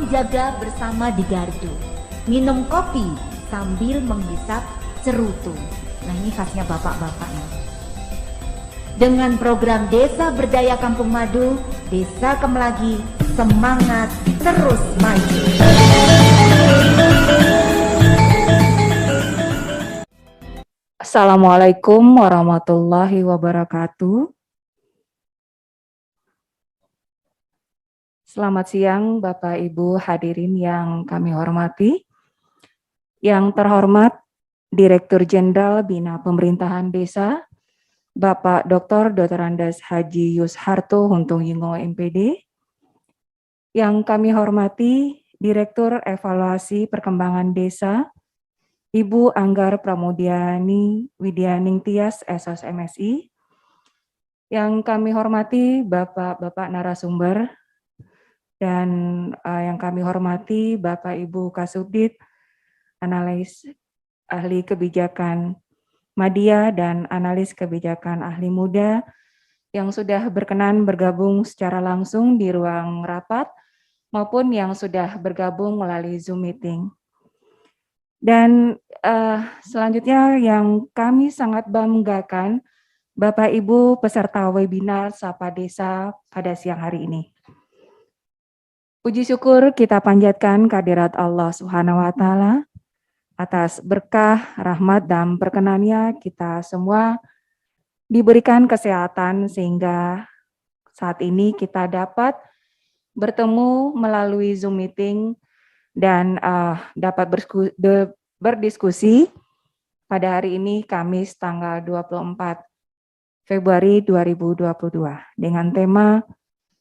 jaga bersama di gardu. Minum kopi sambil menghisap cerutu. Nah, ini khasnya bapak-bapak nih. Dengan program Desa Berdaya Kampung Madu, Desa Kemelagi semangat terus maju. Assalamualaikum warahmatullahi wabarakatuh. Selamat siang Bapak Ibu hadirin yang kami hormati. Yang terhormat Direktur Jenderal Bina Pemerintahan Desa, Bapak Dr. Andes Haji Yusharto Huntung Yingo MPD. Yang kami hormati Direktur Evaluasi Perkembangan Desa, Ibu Anggar Pramudiani Widyaning Tias SOS MSI. Yang kami hormati Bapak-Bapak narasumber, dan yang kami hormati Bapak Ibu Kasubdit, analis ahli kebijakan Madya dan analis kebijakan ahli muda yang sudah berkenan bergabung secara langsung di ruang rapat maupun yang sudah bergabung melalui Zoom meeting. Dan selanjutnya yang kami sangat banggakan Bapak Ibu peserta webinar Sapa Desa pada siang hari ini. Puji syukur kita panjatkan kehadirat Allah Subhanahu wa Ta'ala atas berkah, rahmat, dan perkenannya kita semua diberikan kesehatan sehingga saat ini kita dapat bertemu melalui Zoom meeting dan dapat berdiskusi pada hari ini Kamis tanggal 24 Februari 2022 dengan tema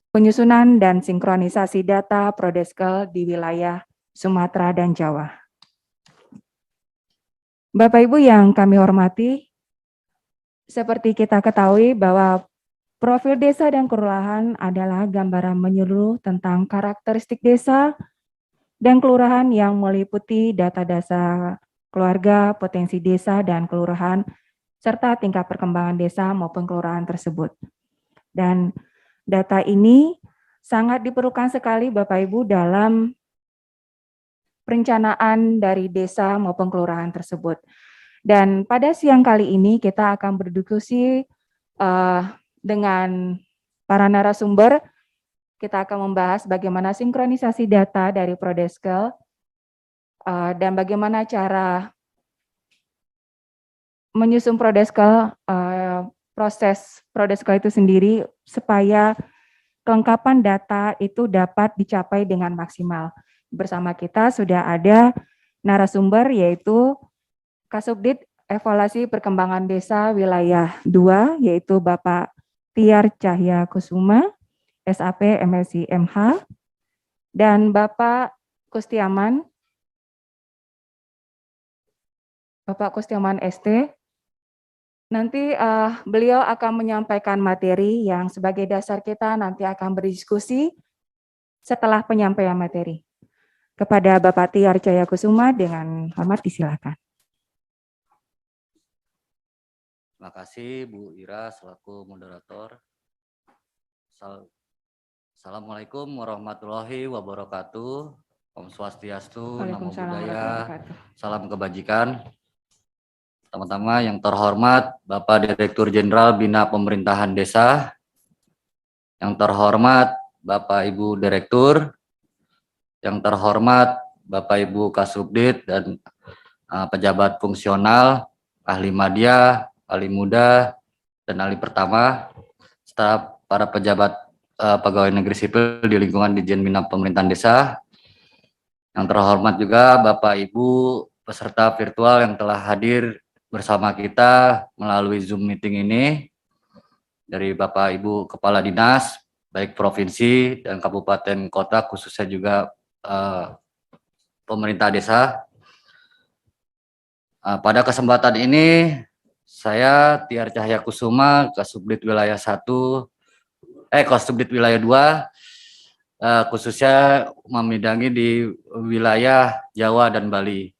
penyusunan dan sinkronisasi data Prodeskel di wilayah Sumatera dan Jawa. Bapak Ibu yang kami hormati, seperti kita ketahui bahwa profil desa dan kelurahan adalah gambaran menyeluruh tentang karakteristik desa dan kelurahan yang meliputi data dasar keluarga, potensi desa dan kelurahan, serta tingkat perkembangan desa maupun kelurahan tersebut. Dan data ini sangat diperlukan sekali Bapak Ibu dalam perencanaan dari desa maupun kelurahan tersebut. Dan pada siang kali ini kita akan berdiskusi dengan para narasumber. Kita akan membahas bagaimana sinkronisasi data dari Prodeskel dan bagaimana cara menyusun Prodeskel, proses Prodeskel itu sendiri supaya kelengkapan data itu dapat dicapai dengan maksimal. Bersama kita sudah ada narasumber yaitu Kasubdit Evaluasi Perkembangan Desa Wilayah 2 yaitu Bapak Tiar Cahya Kusuma, SAP MSI MH, dan Bapak Kustiaman ST. Nanti beliau akan menyampaikan materi yang sebagai dasar kita nanti akan berdiskusi setelah penyampaian materi. Kepada Bapak Tiar Cahya Kusuma dengan hormat disilakan. Terima kasih Bu Ira selaku moderator. Assalamualaikum warahmatullahi wabarakatuh. Om Swastiastu, Namo Buddhaya, salam kebajikan. Pertama-tama yang terhormat Bapak Direktur Jenderal Bina Pemerintahan Desa, yang terhormat Bapak Ibu Direktur, yang terhormat Bapak Ibu Kasubdit dan pejabat fungsional, ahli madya, ahli muda, dan ahli pertama, serta para pejabat pegawai negeri sipil di lingkungan Ditjen Bina Pemerintahan Desa, yang terhormat juga Bapak Ibu peserta virtual yang telah hadir bersama kita melalui Zoom meeting ini, dari Bapak Ibu Kepala Dinas, baik Provinsi dan Kabupaten Kota, khususnya juga pemerintah desa. Pada kesempatan ini, saya Tiar Cahya Kusuma, Kasubdit Wilayah 1, Kasubdit Wilayah 2, khususnya memidangi di wilayah Jawa dan Bali.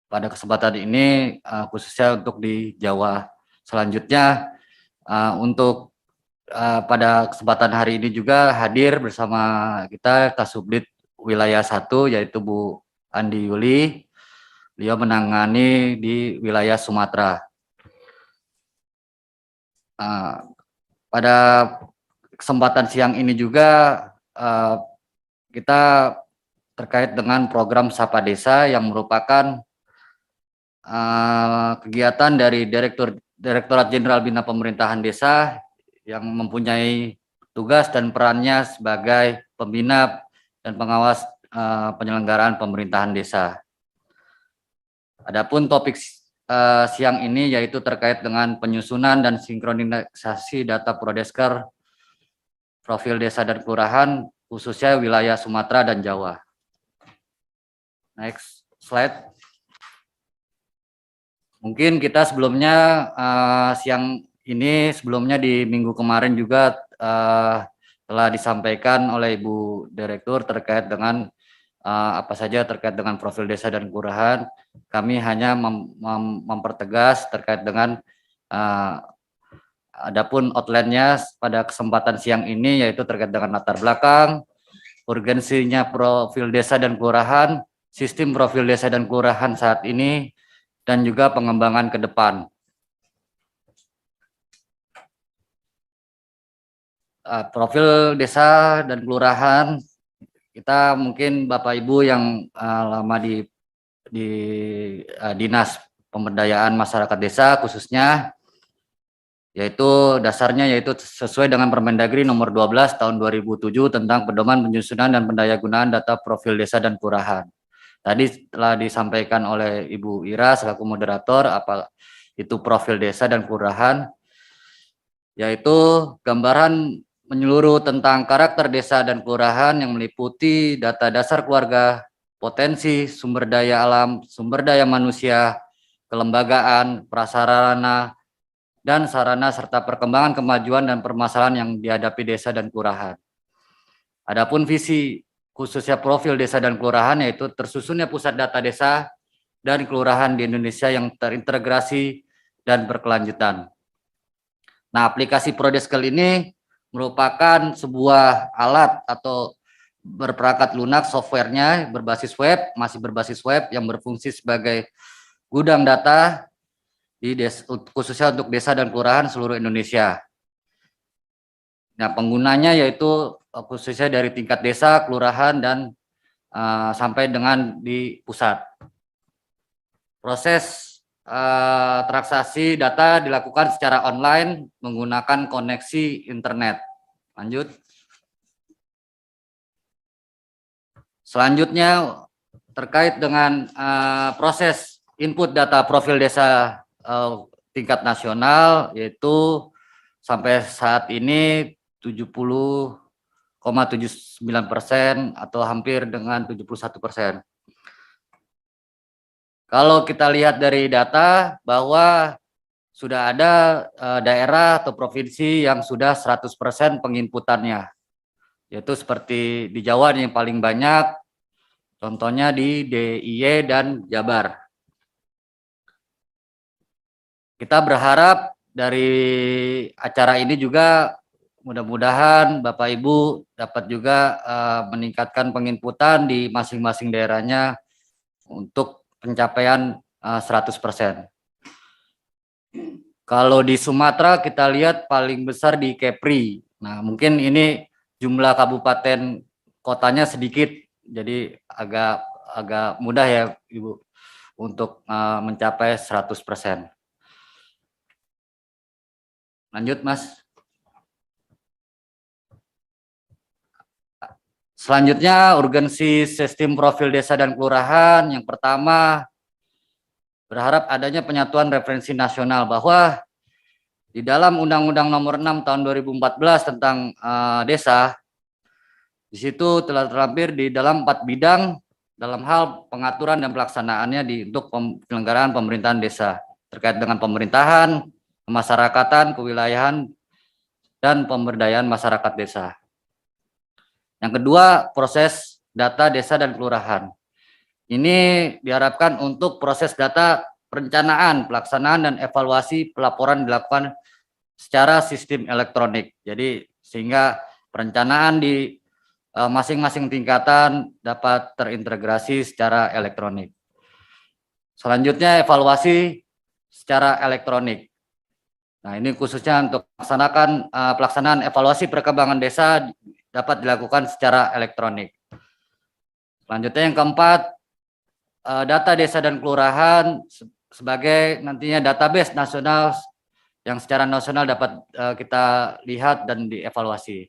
Pada kesempatan ini khususnya untuk di Jawa. Selanjutnya untuk pada kesempatan hari ini juga hadir bersama kita Kasubdit wilayah 1 yaitu Bu Andi Yuli. Beliau menangani di wilayah Sumatera. Pada kesempatan siang ini juga kita terkait dengan program Sapa Desa yang merupakan kegiatan dari Direktorat Jenderal Bina Pemerintahan Desa yang mempunyai tugas dan perannya sebagai pembina dan pengawas penyelenggaraan pemerintahan desa. Adapun topik siang ini yaitu terkait dengan penyusunan dan sinkronisasi data Prodesker profil desa dan kelurahan khususnya wilayah Sumatera dan Jawa. Next slide. Mungkin kita sebelumnya siang ini sebelumnya di minggu kemarin juga telah disampaikan oleh Ibu Direktur terkait dengan apa saja terkait dengan profil desa dan kelurahan. Kami hanya mempertegas terkait dengan adapun outline-nya pada kesempatan siang ini yaitu terkait dengan latar belakang, urgensinya profil desa dan kelurahan, sistem profil desa dan kelurahan saat ini, dan juga pengembangan ke depan. Profil desa dan kelurahan, kita mungkin Bapak Ibu yang lama di Dinas Pemberdayaan Masyarakat Desa khususnya, yaitu dasarnya yaitu sesuai dengan Permendagri nomor 12 tahun 2007 tentang pedoman penyusunan dan pendayagunaan data profil desa dan kelurahan. Tadi telah disampaikan oleh Ibu Ira selaku moderator apa itu profil desa dan kelurahan, yaitu gambaran menyeluruh tentang karakter desa dan kelurahan yang meliputi data dasar keluarga, potensi, sumber daya alam, sumber daya manusia, kelembagaan, prasarana, dan sarana serta perkembangan kemajuan dan permasalahan yang dihadapi desa dan kelurahan. Adapun visi khususnya profil desa dan kelurahan yaitu tersusunnya pusat data desa dan kelurahan di Indonesia yang terintegrasi dan berkelanjutan. Nah, aplikasi Prodeskel ini merupakan sebuah alat atau berperangkat lunak softwarenya berbasis web, masih berbasis web yang berfungsi sebagai gudang data di khususnya untuk desa dan kelurahan seluruh Indonesia. Nah, penggunanya yaitu khususnya dari tingkat desa, kelurahan, dan sampai dengan di pusat. Proses transaksi data dilakukan secara online menggunakan koneksi internet. Lanjut. Selanjutnya terkait dengan proses input data profil desa tingkat nasional yaitu sampai saat ini 70,79% atau hampir dengan 71%. Kalau kita lihat dari data bahwa sudah ada daerah atau provinsi yang sudah 100% penginputannya, yaitu seperti di Jawa yang paling banyak, contohnya di DIY dan Jabar. Kita berharap dari acara ini juga mudah-mudahan Bapak Ibu dapat juga meningkatkan penginputan di masing-masing daerahnya untuk pencapaian 100%. Kalau di Sumatera kita lihat paling besar di Kepri. Nah, mungkin ini jumlah kabupaten kotanya sedikit, jadi agak mudah ya Ibu untuk mencapai 100%. Lanjut, Mas. Selanjutnya, urgensi sistem profil desa dan kelurahan. Yang pertama, berharap adanya penyatuan referensi nasional bahwa di dalam Undang-Undang Nomor 6 Tahun 2014 tentang desa, di situ telah terlampir di dalam 4 bidang dalam hal pengaturan dan pelaksanaannya untuk penyelenggaraan pemerintahan desa terkait dengan pemerintahan, kemasyarakatan, kewilayahan, dan pemberdayaan masyarakat desa. Yang kedua, proses data desa dan kelurahan. Ini diharapkan untuk proses data perencanaan, pelaksanaan, dan evaluasi pelaporan dilakukan secara sistem elektronik. Jadi sehingga perencanaan masing-masing tingkatan dapat terintegrasi secara elektronik. Selanjutnya evaluasi secara elektronik. Nah, ini khususnya untuk pelaksanaan evaluasi perkembangan desa dapat dilakukan secara elektronik. Selanjutnya yang keempat, data desa dan kelurahan sebagai nantinya database nasional yang secara nasional dapat kita lihat dan dievaluasi.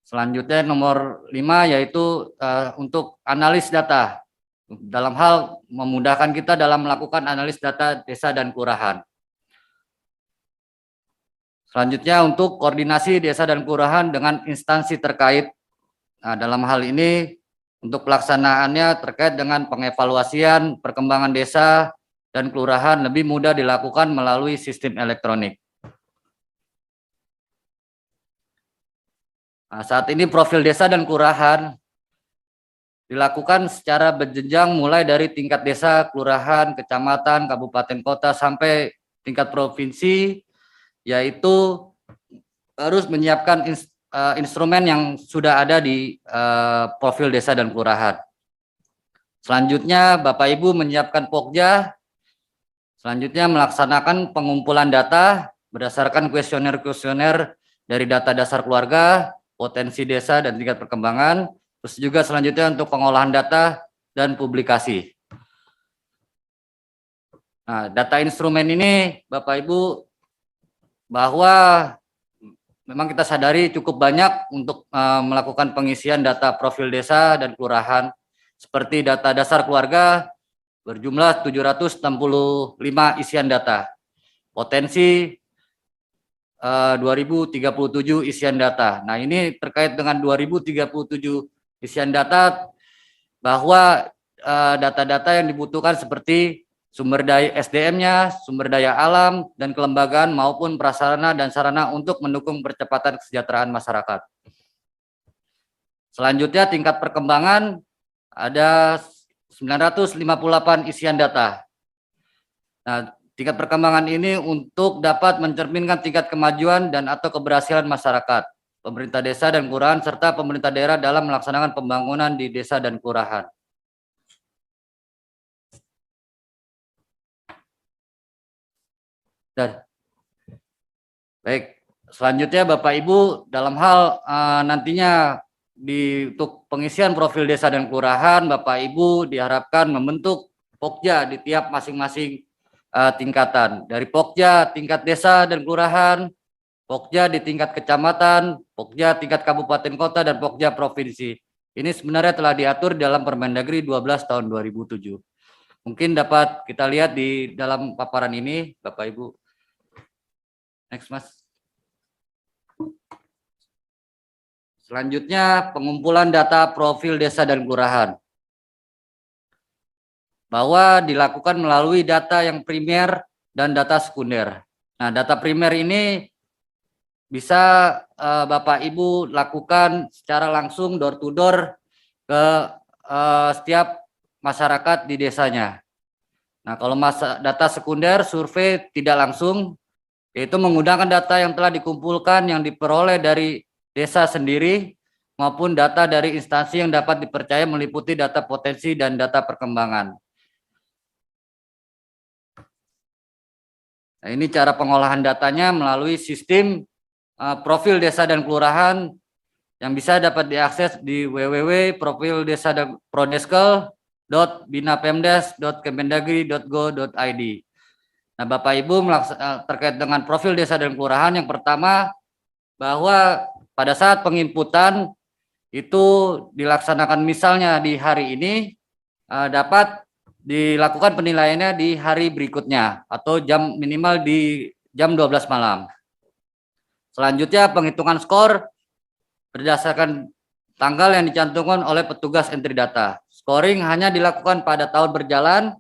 Selanjutnya nomor 5 yaitu untuk analis data. Dalam hal memudahkan kita dalam melakukan analis data desa dan kelurahan. Selanjutnya untuk koordinasi desa dan kelurahan dengan instansi terkait. Nah, dalam hal ini untuk pelaksanaannya terkait dengan pengevaluasian perkembangan desa dan kelurahan lebih mudah dilakukan melalui sistem elektronik. Nah, saat ini profil desa dan kelurahan dilakukan secara berjenjang mulai dari tingkat desa, kelurahan, kecamatan, kabupaten, kota, sampai tingkat provinsi, yaitu harus menyiapkan instrumen yang sudah ada di profil desa dan kelurahan. Selanjutnya, Bapak Ibu menyiapkan Pokja, selanjutnya melaksanakan pengumpulan data berdasarkan kuesioner-kuesioner dari data dasar keluarga, potensi desa, dan tingkat perkembangan. Terus juga selanjutnya untuk pengolahan data dan publikasi. Nah, data instrumen ini Bapak Ibu bahwa memang kita sadari cukup banyak untuk melakukan pengisian data profil desa dan kelurahan, seperti data dasar keluarga berjumlah 765 isian data, potensi 2037 isian data. Nah, ini terkait dengan 2037 isian data bahwa data-data yang dibutuhkan seperti sumber daya SDM-nya, sumber daya alam, dan kelembagaan maupun prasarana dan sarana untuk mendukung percepatan kesejahteraan masyarakat. Selanjutnya tingkat perkembangan ada 958 isian data. Nah, tingkat perkembangan ini untuk dapat mencerminkan tingkat kemajuan dan atau keberhasilan masyarakat, pemerintah desa dan kelurahan, serta pemerintah daerah dalam melaksanakan pembangunan di desa dan kelurahan. Dan baik, selanjutnya Bapak Ibu dalam hal nantinya untuk pengisian profil desa dan kelurahan, Bapak Ibu diharapkan membentuk Pokja di tiap masing-masing tingkatan. Dari Pokja tingkat desa dan kelurahan, Pokja di tingkat kecamatan, Pokja tingkat kabupaten kota, dan Pokja provinsi. Ini sebenarnya telah diatur dalam Permendagri 12 tahun 2007. Mungkin dapat kita lihat di dalam paparan ini, Bapak Ibu. Next, Mas. Selanjutnya, pengumpulan data profil desa dan kelurahan. Bahwa dilakukan melalui data yang primer dan data sekunder. Nah, data primer ini bisa Bapak Ibu lakukan secara langsung door to door ke setiap masyarakat di desanya. Nah, kalau data sekunder survei tidak langsung, yaitu menggunakan data yang telah dikumpulkan yang diperoleh dari desa sendiri maupun data dari instansi yang dapat dipercaya meliputi data potensi dan data perkembangan. Nah, ini cara pengolahan datanya melalui sistem profil desa dan kelurahan yang bisa dapat diakses di www.provildesa.prodeskel.binapemdes.kemendagri.go.id. Nah, Bapak Ibu terkait dengan profil desa dan kelurahan, yang pertama bahwa pada saat penginputan itu dilaksanakan misalnya di hari ini, dapat dilakukan penilaiannya di hari berikutnya atau minimal di jam 12 malam. Selanjutnya penghitungan skor berdasarkan tanggal yang dicantumkan oleh petugas entry data. Scoring hanya dilakukan pada tahun berjalan.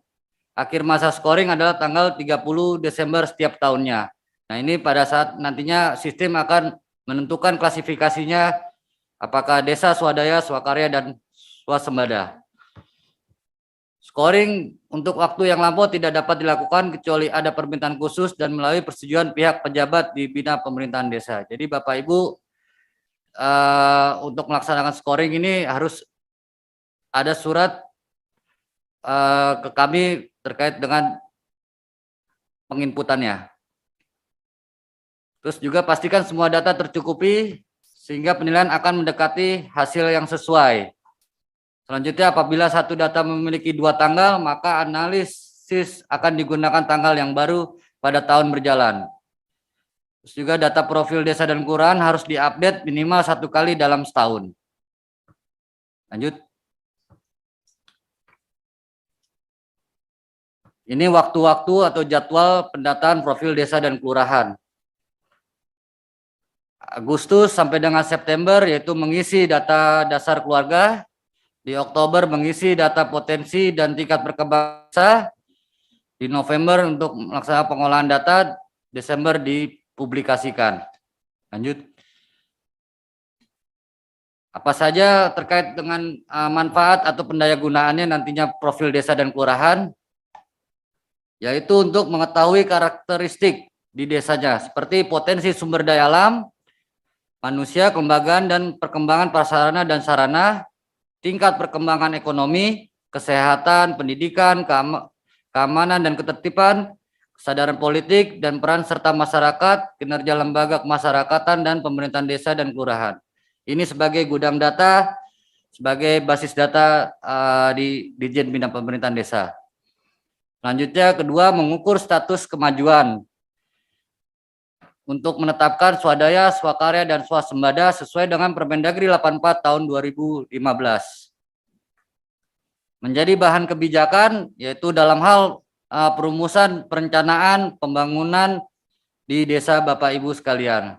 Akhir masa scoring adalah tanggal 30 Desember setiap tahunnya. Nah, ini pada saat nantinya sistem akan menentukan klasifikasinya apakah desa, swadaya, swakarya, dan swasembada. Scoring untuk waktu yang lampau tidak dapat dilakukan kecuali ada permintaan khusus dan melalui persetujuan pihak pejabat di bina pemerintahan desa. Jadi Bapak Ibu untuk melaksanakan scoring ini harus ada surat ke kami terkait dengan penginputannya. Terus juga pastikan semua data tercukupi sehingga penilaian akan mendekati hasil yang sesuai. Selanjutnya, apabila satu data memiliki 2 tanggal, maka analisis akan digunakan tanggal yang baru pada tahun berjalan. Terus juga data profil desa dan kelurahan harus diupdate minimal 1 kali dalam setahun. Lanjut. Ini waktu-waktu atau jadwal pendataan profil desa dan kelurahan. Agustus sampai dengan September yaitu mengisi data dasar keluarga. Di Oktober mengisi data potensi dan tingkat perkembangan desa. Di November untuk melaksanakan pengolahan data, Desember dipublikasikan. Lanjut. Apa saja terkait dengan manfaat atau pendaya gunaannya nantinya profil desa dan kelurahan? Yaitu untuk mengetahui karakteristik di desanya, seperti potensi sumber daya alam, manusia, kelembagaan dan perkembangan prasarana dan sarana, tingkat perkembangan ekonomi, kesehatan, pendidikan, keamanan dan ketertiban, kesadaran politik dan peran serta masyarakat, kinerja lembaga kemasyarakatan dan pemerintahan desa dan kelurahan. Ini sebagai gudang data, sebagai basis data di Ditjen Bina Pemerintahan Desa. Selanjutnya, kedua, mengukur status kemajuan untuk menetapkan swadaya, swakarya, dan swasembada sesuai dengan Permendagri 84 tahun 2015. Menjadi bahan kebijakan yaitu dalam hal perumusan perencanaan pembangunan di desa Bapak Ibu sekalian.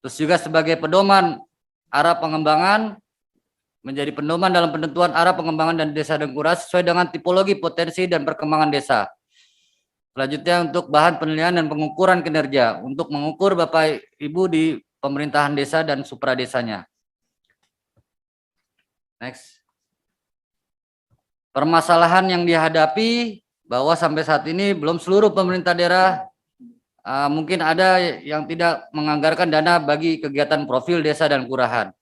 Terus juga sebagai pedoman arah pengembangan, menjadi pedoman dalam penentuan arah pengembangan dan desa dan kelurahan sesuai dengan tipologi potensi dan perkembangan desa. Selanjutnya untuk bahan penilaian dan pengukuran kinerja untuk mengukur Bapak Ibu di pemerintahan desa dan supradesanya. Next. Permasalahan yang dihadapi bahwa sampai saat ini belum seluruh pemerintah daerah mungkin ada yang tidak menganggarkan dana bagi kegiatan profil desa dan kelurahan.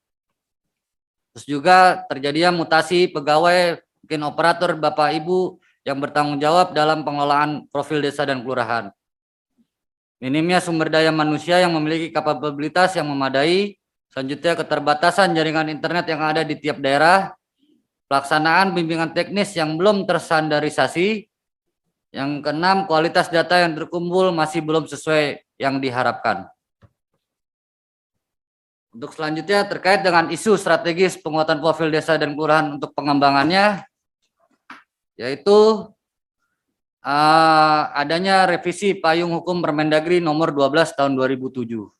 Terus juga terjadinya mutasi pegawai, mungkin operator Bapak Ibu yang bertanggung jawab dalam pengelolaan profil desa dan kelurahan. Minimnya sumber daya manusia yang memiliki kapabilitas yang memadai. Selanjutnya keterbatasan jaringan internet yang ada di tiap daerah. Pelaksanaan bimbingan teknis yang belum terstandarisasi. Yang keenam, kualitas data yang terkumpul masih belum sesuai yang diharapkan. Untuk selanjutnya terkait dengan isu strategis penguatan profil desa dan kelurahan untuk pengembangannya, yaitu adanya revisi payung hukum Permendagri nomor 12 tahun 2007.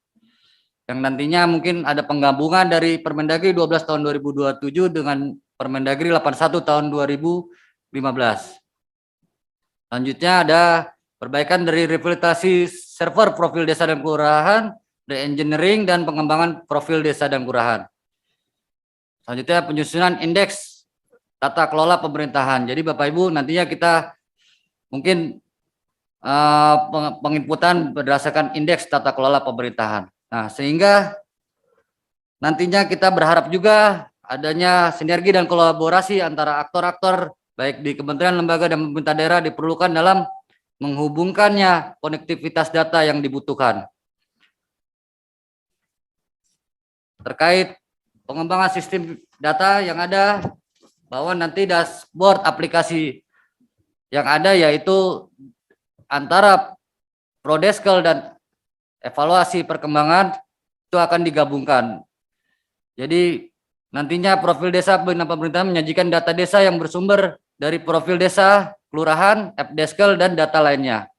Yang nantinya mungkin ada penggabungan dari Permendagri 12 tahun 2027 dengan Permendagri 81 tahun 2015. Selanjutnya ada perbaikan dari revitalisasi server profil desa dan kelurahan, re-engineering dan pengembangan profil desa dan kelurahan. Selanjutnya penyusunan indeks tata kelola pemerintahan. Jadi Bapak Ibu nantinya kita mungkin penginputan berdasarkan indeks tata kelola pemerintahan. Nah, sehingga nantinya kita berharap juga adanya sinergi dan kolaborasi antara aktor-aktor baik di kementerian, lembaga, dan pemerintah daerah diperlukan dalam menghubungkannya konektivitas data yang dibutuhkan. Terkait pengembangan sistem data yang ada, bahwa nanti dashboard aplikasi yang ada yaitu antara Prodeskel dan evaluasi perkembangan itu akan digabungkan. Jadi nantinya profil desa Bina Pemerintahan menyajikan data desa yang bersumber dari profil desa, kelurahan, Fdeskel, dan data lainnya.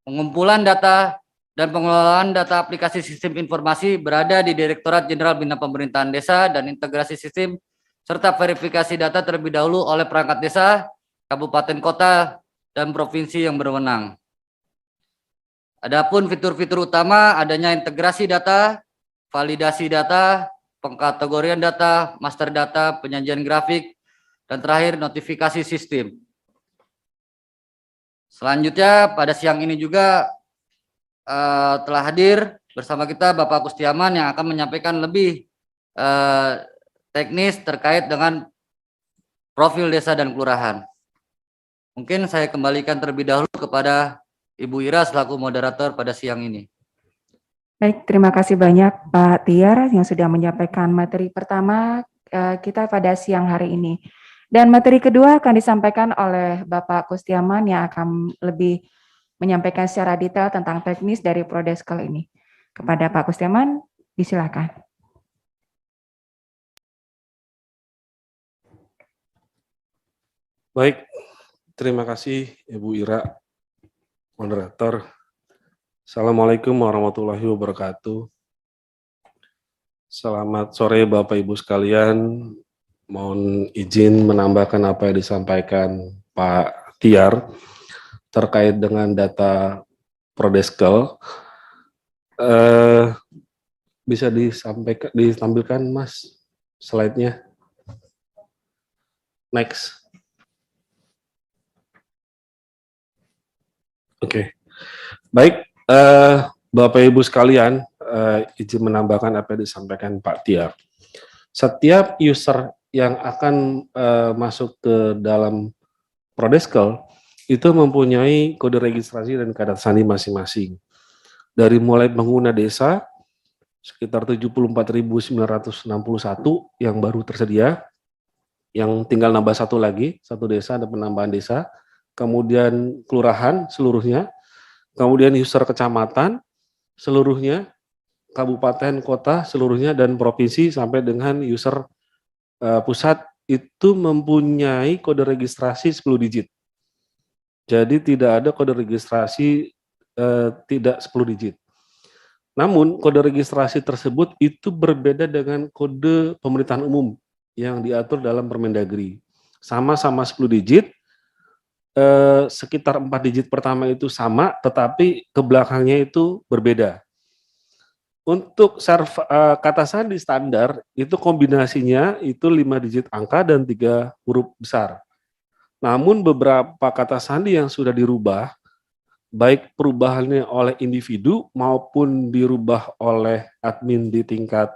Pengumpulan data dan pengelolaan data aplikasi sistem informasi berada di Direktorat Jenderal Bina Pemerintahan Desa dan integrasi sistem serta verifikasi data terlebih dahulu oleh perangkat desa, kabupaten kota, dan provinsi yang berwenang. Adapun fitur-fitur utama adanya integrasi data, validasi data, pengkategorian data, master data, penyajian grafik, dan terakhir notifikasi sistem. Selanjutnya pada siang ini juga telah hadir bersama kita Bapak Kustiaman yang akan menyampaikan lebih teknis terkait dengan profil desa dan kelurahan. Mungkin saya kembalikan terlebih dahulu kepada Ibu Ira selaku moderator pada siang ini. Baik, terima kasih banyak Pak Tiar yang sudah menyampaikan materi pertama kita pada siang hari ini. Dan materi kedua akan disampaikan oleh Bapak Kustiaman yang akan lebih menyampaikan secara detail tentang teknis dari Prodeskel ini. Kepada Pak Kustiaman, disilakan. Baik, terima kasih Ibu Ira, moderator. Assalamualaikum warahmatullahi wabarakatuh. Selamat sore Bapak Ibu sekalian. Mohon izin menambahkan apa yang disampaikan Pak Tiar terkait dengan data Prodeskel. Bisa ditampilkan Mas slide-nya. Next. Oke. Baik, Bapak Ibu sekalian, izin menambahkan apa yang disampaikan Pak Tiar. Setiap user yang akan masuk ke dalam Prodeskel itu mempunyai kode registrasi dan kata sandi masing-masing. Dari mulai pengguna desa sekitar 74.961 yang baru tersedia, yang tinggal nambah satu lagi, satu desa ada penambahan desa, kemudian kelurahan seluruhnya, kemudian user kecamatan seluruhnya, kabupaten, kota seluruhnya, dan provinsi sampai dengan user pusat itu mempunyai kode registrasi 10 digit. Jadi tidak ada kode registrasi tidak 10 digit. Namun kode registrasi tersebut itu berbeda dengan kode pemerintahan umum yang diatur dalam Permendagri. Sama-sama 10 digit, sekitar 4 digit pertama itu sama, tetapi ke belakangnya itu berbeda. Untuk kata sandi standar, itu kombinasinya itu 5 digit angka dan 3 huruf besar. Namun beberapa kata sandi yang sudah dirubah, baik perubahannya oleh individu maupun dirubah oleh admin di tingkat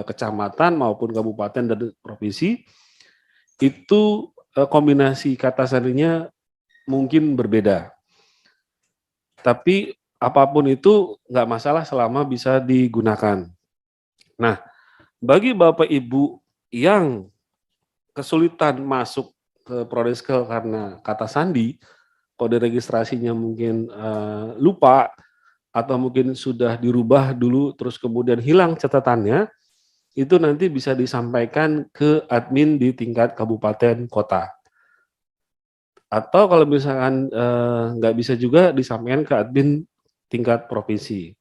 kecamatan maupun kabupaten dan provinsi, itu kombinasi kata sandinya mungkin berbeda. Tapi apapun itu nggak masalah selama bisa digunakan. Nah, bagi Bapak Ibu yang kesulitan masuk ke Prodeskel karena kata sandi, kode registrasinya mungkin lupa, atau mungkin sudah dirubah dulu terus kemudian hilang catatannya, itu nanti bisa disampaikan ke admin di tingkat kabupaten kota. Atau kalau misalkan nggak bisa juga disampaikan ke admin tingkat provinsi.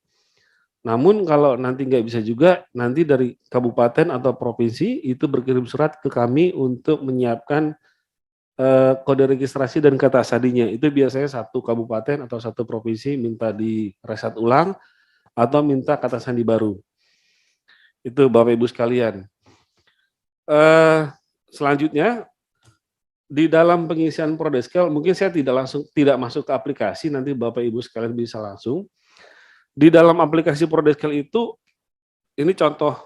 Namun kalau nanti nggak bisa juga, nanti dari kabupaten atau provinsi itu berkirim surat ke kami untuk menyiapkan kode registrasi dan kata sandinya. Itu biasanya satu kabupaten atau satu provinsi minta di reset ulang atau minta kata sandi baru. Itu Bapak Ibu sekalian. Selanjutnya, di dalam pengisian Prodeskel, mungkin saya tidak masuk ke aplikasi, nanti Bapak Ibu sekalian bisa langsung. Di dalam aplikasi Prodeskel itu, ini contoh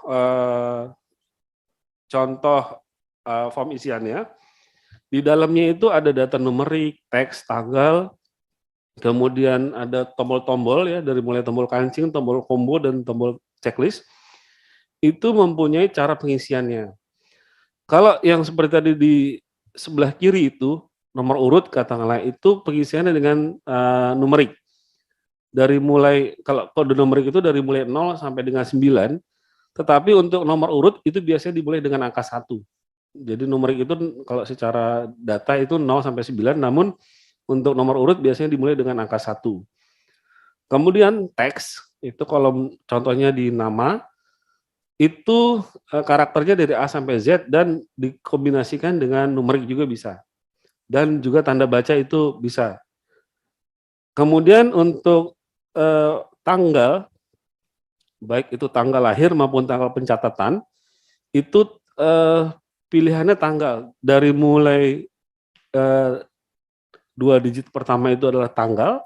form isiannya. Di dalamnya itu ada data numerik, teks, tanggal, kemudian ada tombol-tombol ya, dari mulai tombol kancing, tombol combo, dan tombol checklist. Itu mempunyai cara pengisiannya. Kalau yang seperti tadi di sebelah kiri itu, nomor urut katakanlah itu pengisiannya dengan numerik. Dari mulai, kalau kode numerik itu dari mulai 0 sampai dengan 9, tetapi untuk nomor urut itu biasanya dimulai dengan angka 1. Jadi numerik itu kalau secara data itu 0 sampai 9, namun untuk nomor urut biasanya dimulai dengan angka 1. Kemudian teks, itu kolom contohnya di nama, itu karakternya dari A sampai Z dan dikombinasikan dengan numerik juga bisa. Dan juga tanda baca itu bisa. Kemudian untuk tanggal, baik itu tanggal lahir maupun tanggal pencatatan, itu pilihannya tanggal. Dari mulai 2 digit pertama itu adalah tanggal,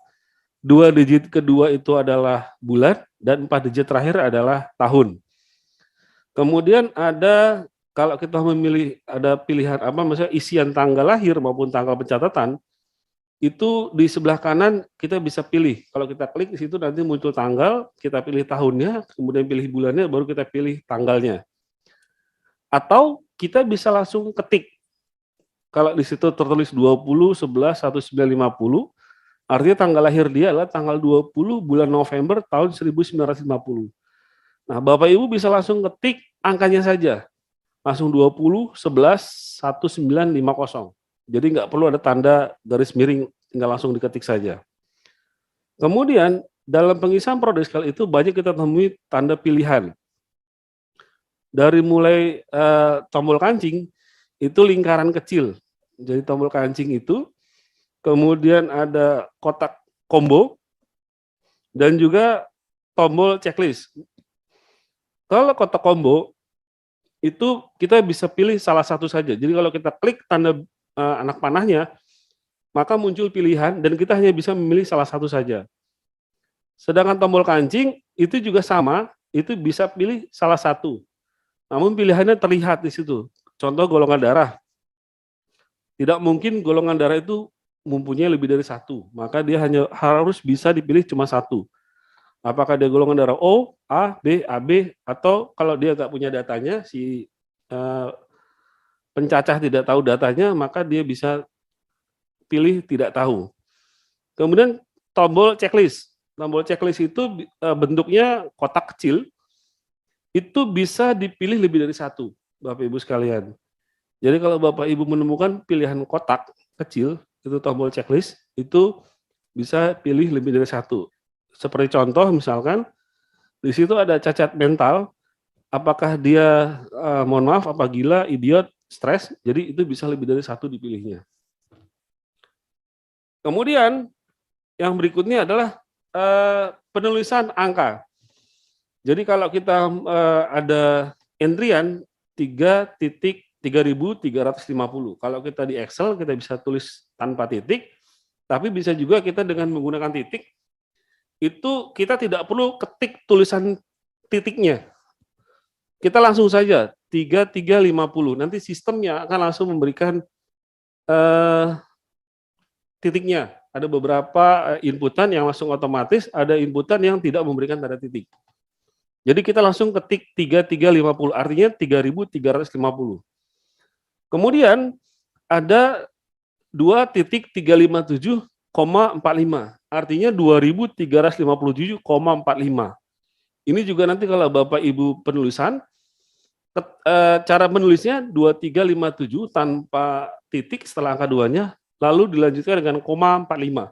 2 digit kedua itu adalah bulan, dan 4 digit terakhir adalah tahun. Kemudian ada, kalau kita memilih, ada pilihan apa, misalnya isian tanggal lahir maupun tanggal pencatatan, itu di sebelah kanan kita bisa pilih. Kalau kita klik di situ nanti muncul tanggal, kita pilih tahunnya, kemudian pilih bulannya, baru kita pilih tanggalnya. Atau kita bisa langsung ketik. Kalau di situ tertulis 20/11/1950, artinya tanggal lahir dia adalah tanggal 20 bulan November tahun 1950. Nah, Bapak Ibu bisa langsung ketik angkanya saja. Langsung 20/11/1950. Jadi nggak perlu ada tanda garis miring, tinggal langsung diketik saja. Kemudian dalam pengisian prodeskal itu banyak kita temui tanda pilihan. Dari mulai tombol kancing itu lingkaran kecil. Jadi tombol kancing itu, kemudian ada kotak combo dan juga tombol checklist. Kalau kotak combo itu kita bisa pilih salah satu saja. Jadi kalau kita klik tanda anak panahnya, maka muncul pilihan dan kita hanya bisa memilih salah satu saja. Sedangkan tombol kancing itu juga sama, itu bisa pilih salah satu. Namun pilihannya terlihat di situ. Contoh golongan darah. Tidak mungkin golongan darah itu mempunyai lebih dari satu, maka dia hanya harus bisa dipilih cuma satu. Apakah dia golongan darah O, A, B, AB, atau kalau dia nggak punya datanya, si pencacah tidak tahu datanya, maka dia bisa pilih tidak tahu. Kemudian tombol checklist. Tombol checklist itu bentuknya kotak kecil, itu bisa dipilih lebih dari satu, Bapak Ibu sekalian. Jadi kalau Bapak Ibu menemukan pilihan kotak kecil, itu tombol checklist, itu bisa pilih lebih dari satu. Seperti contoh misalkan, di situ ada cacat mental, apakah dia, mohon maaf, apa gila, idiot, stres, jadi itu bisa lebih dari satu dipilihnya. Kemudian, yang berikutnya adalah penulisan angka. Jadi kalau kita ada entrian 3.3350, kalau kita di Excel kita bisa tulis tanpa titik, tapi bisa juga kita dengan menggunakan titik, itu kita tidak perlu ketik tulisan titiknya. Kita langsung saja 3350. Nanti sistemnya akan langsung memberikan titiknya. Ada beberapa inputan yang langsung otomatis, ada inputan yang tidak memberikan tanda titik. Jadi kita langsung ketik 3350, artinya 3350. Kemudian ada 2.357,45, artinya 2.357,45. Ini juga nanti kalau Bapak Ibu penulisan, cara menulisnya 2357 tanpa titik setelah angka 2-nya, lalu dilanjutkan dengan koma 45.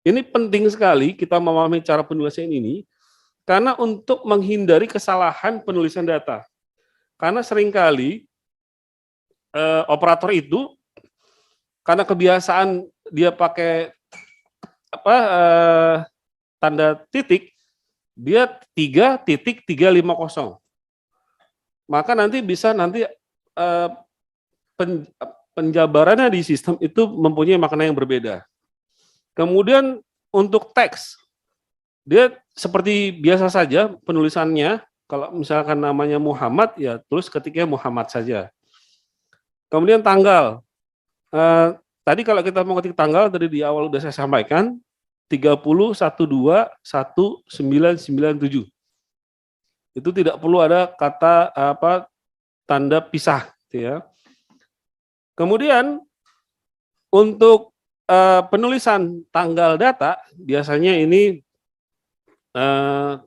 Ini penting sekali kita memahami cara penulisan ini, karena untuk menghindari kesalahan penulisan data. Karena seringkali operator itu, karena kebiasaan dia pakai tanda titik, dia 3.350. Maka nanti bisa penjabarannya di sistem itu mempunyai makna yang berbeda. Kemudian untuk teks, dia seperti biasa saja penulisannya. Kalau misalkan namanya Muhammad, ya tulis ketiknya Muhammad saja. Kemudian tanggal. Tadi kalau kita mau ketik tanggal, tadi di awal sudah saya sampaikan, 30/12/1997. Itu tidak perlu ada kata tanda pisah, gitu ya. Kemudian untuk penulisan tanggal data, biasanya ini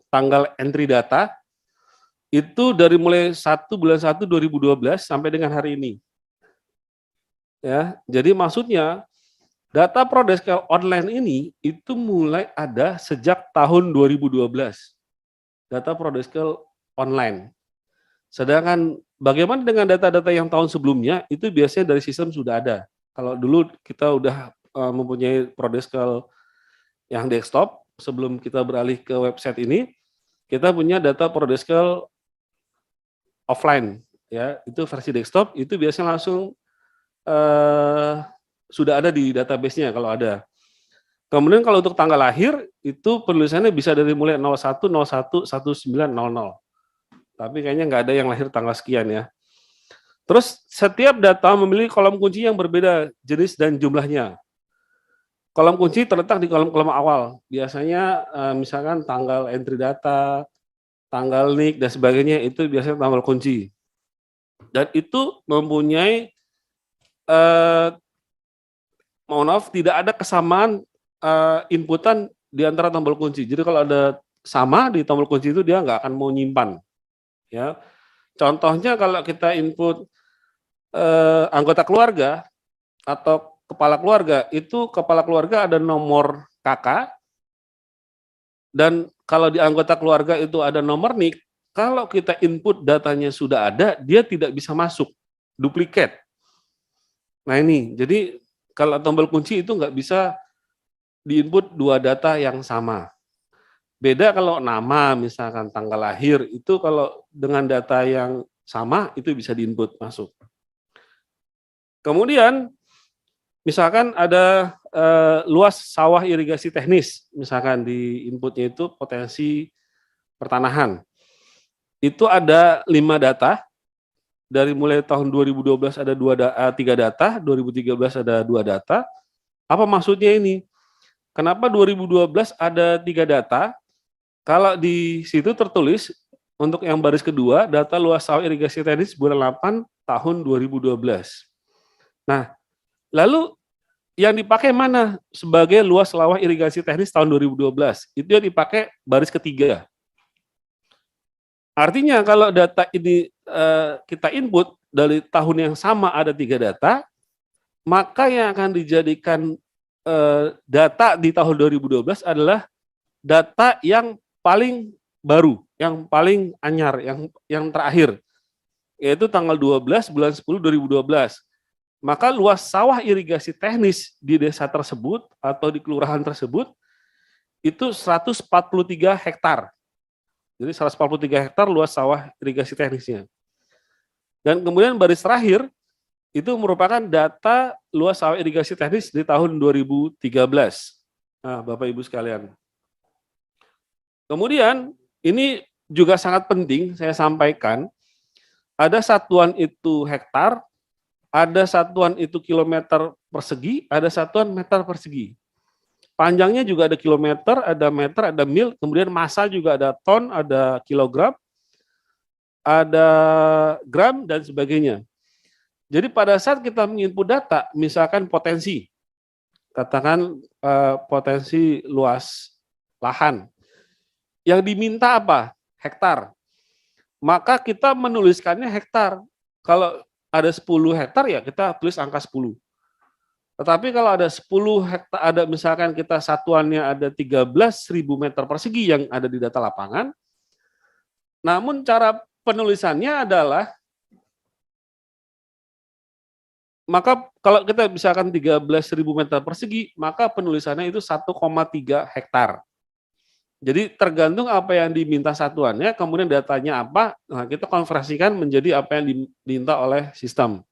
tanggal entry data itu dari mulai 1/1/2012 sampai dengan hari ini. Ya, jadi maksudnya data prodeskal online ini itu mulai ada sejak tahun 2012. Data prodeskal online. Sedangkan bagaimana dengan data-data yang tahun sebelumnya, itu biasanya dari sistem sudah ada. Kalau dulu kita udah mempunyai prodeskal yang desktop, sebelum kita beralih ke website ini, kita punya data prodeskal offline, ya, itu versi desktop, itu biasanya langsung sudah ada di database-nya kalau ada. Kemudian kalau untuk tanggal lahir, itu penulisannya bisa dari mulai 01, 01, 1900. Tapi kayaknya nggak ada yang lahir tanggal sekian ya. Terus setiap data memiliki kolom kunci yang berbeda jenis dan jumlahnya. Kolom kunci terletak di kolom-kolom awal. Biasanya misalkan tanggal entry data, tanggal NIK, dan sebagainya, itu biasanya tanggal kunci. Dan itu mempunyai, mohon maaf, tidak ada kesamaan inputan di antara tombol kunci. Jadi kalau ada sama di tombol kunci itu dia nggak akan mau nyimpan. Ya, contohnya kalau kita input anggota keluarga atau kepala keluarga, itu kepala keluarga ada nomor kakak, dan kalau di anggota keluarga itu ada nomor NIK. Kalau kita input datanya sudah ada, dia tidak bisa masuk, duplikat. Nah ini, jadi kalau tombol kunci itu nggak bisa diinput dua data yang sama. Beda kalau nama, misalkan tanggal lahir, itu kalau dengan data yang sama, itu bisa diinput masuk. Kemudian, misalkan ada luas sawah irigasi teknis, misalkan di inputnya itu potensi pertanahan. Itu ada 5 data, dari mulai tahun 2012 ada 3 data, 2013 ada 2 data. Apa maksudnya ini? Kenapa 2012 ada 3 data? Kalau di situ tertulis untuk yang baris kedua, data luas sawah irigasi teknis bulan 8 tahun 2012. Nah, lalu yang dipakai mana sebagai luas sawah irigasi teknis tahun 2012? Itu yang dipakai baris ketiga. Artinya kalau data ini kita input dari tahun yang sama ada 3 data, maka yang akan dijadikan data di tahun 2012 adalah data yang paling baru, yang paling anyar, yang terakhir, yaitu tanggal 12 bulan 10 2012. Maka luas sawah irigasi teknis di desa tersebut atau di kelurahan tersebut itu 143 hektar. Jadi 143 hektar luas sawah irigasi teknisnya. Dan kemudian baris terakhir itu merupakan data luas sawah irigasi teknis di tahun 2013. Nah, Bapak Ibu sekalian. Kemudian ini juga sangat penting saya sampaikan, ada satuan itu hektar, ada satuan itu kilometer persegi, ada satuan meter persegi. Panjangnya juga ada kilometer, ada meter, ada mil, kemudian massa juga ada ton, ada kilogram, ada gram, dan sebagainya. Jadi pada saat kita menginput data, misalkan potensi, katakan potensi luas lahan, yang diminta apa? Hektar. Maka kita menuliskannya hektar. Kalau ada 10 hektar ya kita tulis angka 10. Tetapi kalau ada 10 hektar, ada misalkan kita satuannya ada 13.000 meter persegi yang ada di data lapangan, namun cara penulisannya adalah, maka kalau kita misalkan 13.000 meter persegi, maka penulisannya itu 1,3 hektar. Jadi tergantung apa yang diminta satuannya, kemudian datanya apa, nah kita konversikan menjadi apa yang diminta oleh sistem.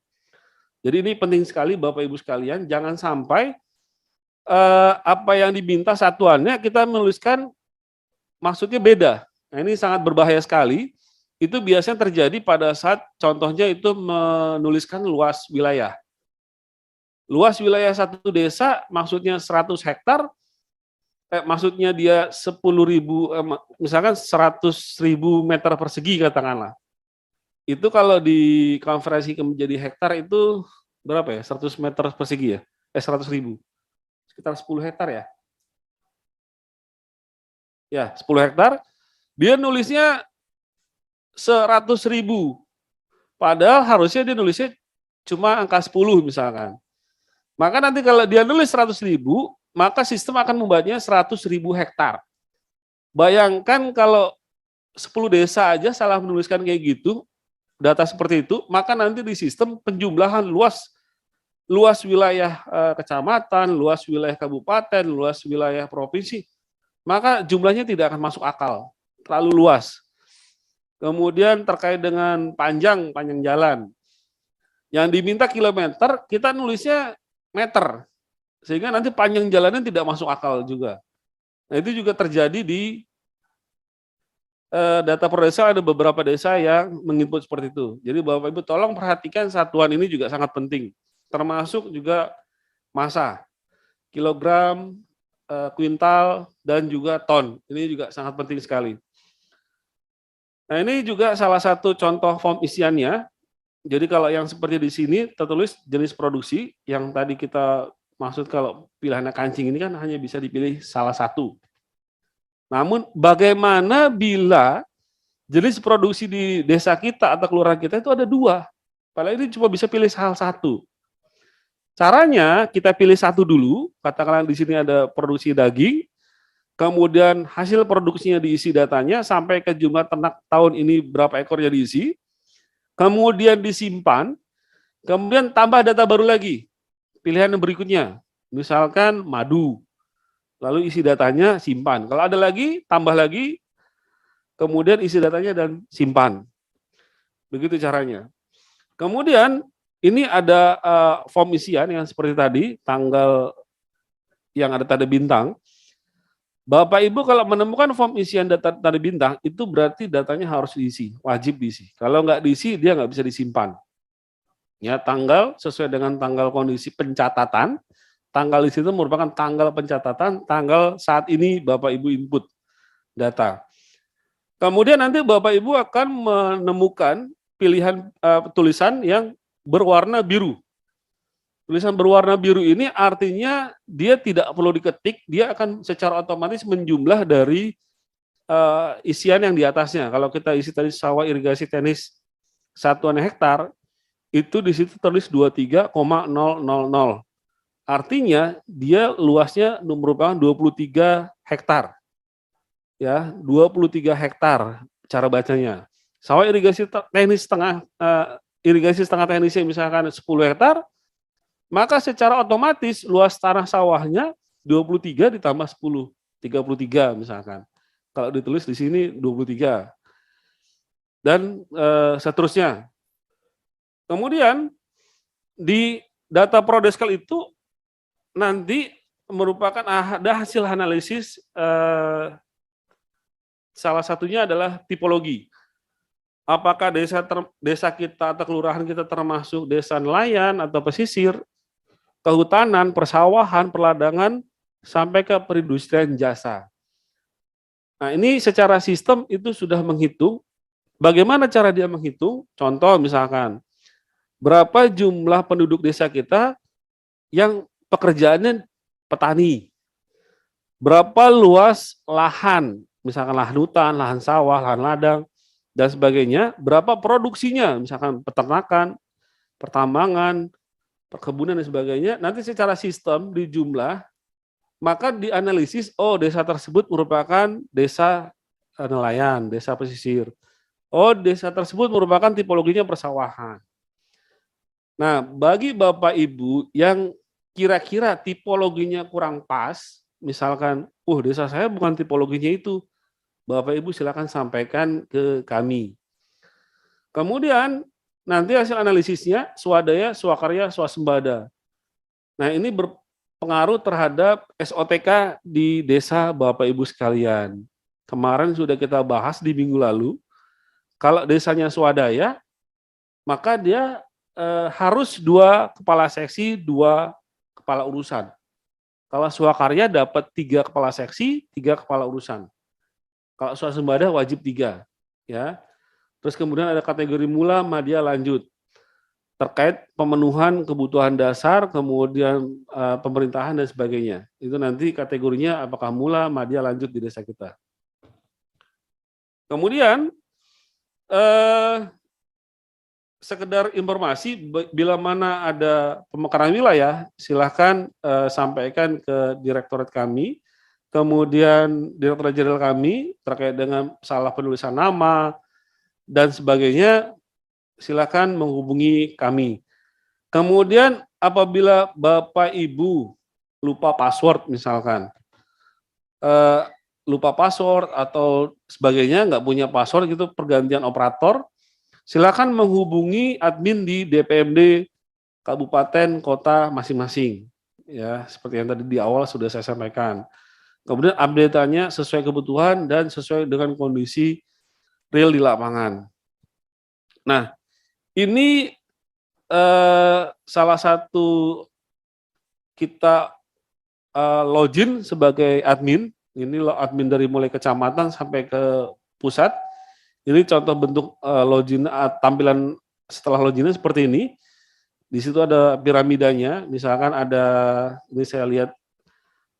Jadi ini penting sekali Bapak Ibu sekalian, jangan sampai apa yang diminta satuannya kita menuliskan maksudnya beda. Nah, ini sangat berbahaya sekali. Itu biasanya terjadi pada saat contohnya itu menuliskan luas wilayah. Luas wilayah satu desa maksudnya 100 hektar, maksudnya dia 10.000, misalkan 100.000 meter persegi katakanlah. Itu kalau dikonversi menjadi hektar itu berapa ya? 100 meter persegi ya? 100.000. Sekitar 10 hektar ya? Ya, 10 hektar. Dia nulisnya 100.000. Padahal harusnya dia nulisnya cuma angka 10 misalkan. Maka nanti kalau dia nulis 100.000, maka sistem akan membacanya 100.000 hektar. Bayangkan kalau 10 desa aja salah menuliskan kayak gitu, data seperti itu, maka nanti di sistem penjumlahan luas wilayah kecamatan, luas wilayah kabupaten, luas wilayah provinsi, maka jumlahnya tidak akan masuk akal, terlalu luas. Kemudian terkait dengan panjang jalan, yang diminta kilometer, kita nulisnya meter. sehingga nanti panjang jalannya tidak masuk akal juga. Nah, itu juga terjadi di data per desa, ada beberapa desa yang menginput seperti itu. Jadi Bapak Ibu tolong perhatikan satuan ini juga sangat penting, termasuk juga massa, kilogram, kuintal, dan juga ton. Ini juga sangat penting sekali. Nah, ini juga salah satu contoh form isiannya. Jadi kalau yang seperti di sini tertulis jenis produksi, yang tadi kita maksud kalau pilihannya kancing ini kan hanya bisa dipilih salah satu. Namun bagaimana bila jenis produksi di desa kita atau kelurahan kita itu ada 2? Padahal ini cuma bisa pilih salah satu. Caranya kita pilih satu dulu, katakanlah di sini ada produksi daging, kemudian hasil produksinya diisi datanya sampai ke jumlah ternak tahun ini berapa ekornya diisi, kemudian disimpan, kemudian tambah data baru lagi, pilihan yang berikutnya, misalkan madu, lalu isi datanya simpan, kalau ada lagi tambah lagi, kemudian isi datanya dan simpan, begitu caranya. Kemudian ini ada form isian yang seperti tadi, tanggal yang ada tanda bintang. Bapak Ibu kalau menemukan form isian data tanda bintang, itu berarti datanya harus diisi, wajib diisi. Kalau nggak diisi, dia nggak bisa disimpan. Ya, tanggal sesuai dengan tanggal kondisi pencatatan. Tanggal di situ merupakan tanggal pencatatan, tanggal saat ini Bapak Ibu input data. Kemudian nanti Bapak Ibu akan menemukan pilihan tulisan yang berwarna biru. Tulisan berwarna biru ini artinya dia tidak perlu diketik, dia akan secara otomatis menjumlah dari isian yang di atasnya. Kalau kita isi tadi sawah irigasi teknis satuan hektar, itu di situ tulis 23,000. Artinya dia luasnya merupakan 23 hektar. Ya, 23 hektar cara bacanya. Sawah irigasi teknis setengah teknisnya misalkan 10 hektar, maka secara otomatis luas tanah sawahnya 23 ditambah 10, 33 misalkan. Kalau ditulis di sini 23. Dan seterusnya. Kemudian di data prodeskal itu nanti merupakan ada hasil analisis, salah satunya adalah tipologi. Apakah desa kita atau kelurahan kita termasuk desa nelayan atau pesisir, kehutanan, persawahan, perladangan, sampai ke perindustrian jasa. Nah, ini secara sistem itu sudah menghitung. Bagaimana cara dia menghitung? Contoh misalkan, berapa jumlah penduduk desa kita yang pekerjaannya petani? Berapa luas lahan, misalkan lahan hutan, lahan sawah, lahan ladang, dan sebagainya, berapa produksinya, misalkan peternakan, pertambangan, perkebunan dan sebagainya, nanti secara sistem dijumlah, maka dianalisis, oh desa tersebut merupakan desa nelayan, desa pesisir. Oh desa tersebut merupakan tipologinya persawahan. Nah, bagi Bapak Ibu yang kira-kira tipologinya kurang pas, misalkan, desa saya bukan tipologinya itu, Bapak Ibu silakan sampaikan ke kami. Kemudian nanti hasil analisisnya swadaya, swakarya, swasembada. Nah, ini berpengaruh terhadap SOTK di desa Bapak Ibu sekalian. Kemarin sudah kita bahas di minggu lalu, kalau desanya swadaya, maka dia harus 2 kepala seksi, 2 kepala urusan. Kalau swakarya dapat 3 kepala seksi, 3 kepala urusan. Kalau swasembada wajib 3. Ya. Terus kemudian ada kategori mula, madya, lanjut. Terkait pemenuhan kebutuhan dasar, kemudian pemerintahan dan sebagainya. Itu nanti kategorinya apakah mula, madya, lanjut di desa kita. Kemudian sekedar informasi, bila mana ada pemekaran wilayah, silahkan sampaikan ke direktorat kami, kemudian direktorat jenderal kami terkait dengan salah penulisan nama dan sebagainya, silakan menghubungi kami. Kemudian apabila Bapak Ibu lupa password misalkan, lupa password atau sebagainya, nggak punya password gitu, pergantian operator, silakan menghubungi admin di DPMD kabupaten kota masing-masing. ya seperti yang tadi di awal sudah saya sampaikan. Kemudian update-nya sesuai kebutuhan dan sesuai dengan kondisi real di lapangan. Nah, ini salah satu kita login sebagai admin. Ini admin dari mulai kecamatan sampai ke pusat. Ini contoh bentuk login tampilan setelah loginnya seperti ini. Di situ ada piramidanya, misalkan ada, ini saya lihat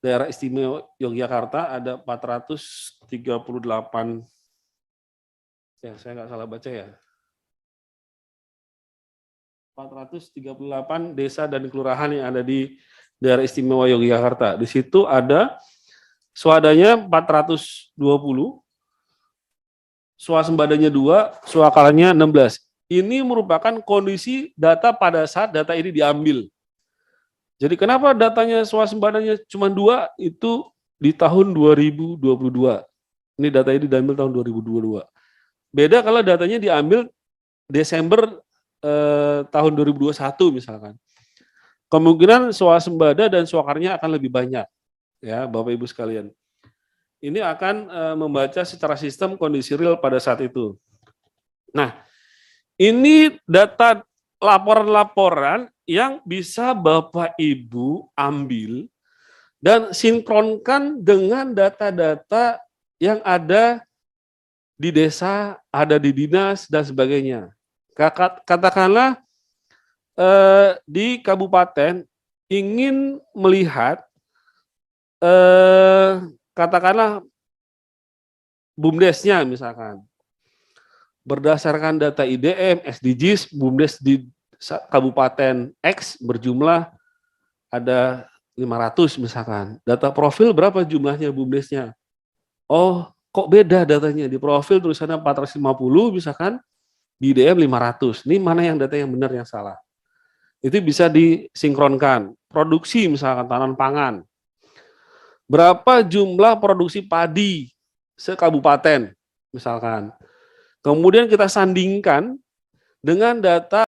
daerah istimewa Yogyakarta ada 438, ya saya nggak salah baca ya, 438 desa dan kelurahan yang ada di daerah istimewa Yogyakarta. Di situ ada swadanya 420, swasembadanya 2, swakalanya 16. Ini merupakan kondisi data pada saat data ini diambil. Jadi kenapa datanya swasembadanya cuma 2 itu di tahun 2022. Ini data ini diambil tahun 2022. Beda kalau datanya diambil Desember tahun 2021 misalkan. Kemungkinan swasembada dan swakarnya akan lebih banyak. Ya, Bapak Ibu sekalian. Ini akan membaca secara sistem kondisi real pada saat itu. Nah, ini data laporan-laporan yang bisa Bapak Ibu ambil dan sinkronkan dengan data-data yang ada di desa, ada di dinas, dan sebagainya. Katakanlah di kabupaten ingin melihat, katakanlah BUMDes-nya misalkan. Berdasarkan data IDM, SDGs, BUMDes di Kabupaten X berjumlah ada 500 misalkan. Data profil berapa jumlahnya BUMDesnya? Oh, kok beda datanya? Di profil tulisannya 450 misalkan, di IDM 500. Ini mana yang data yang benar, yang salah? Itu bisa disinkronkan. Produksi misalkan tanaman pangan. Berapa jumlah produksi padi sekabupaten misalkan. Kemudian kita sandingkan dengan data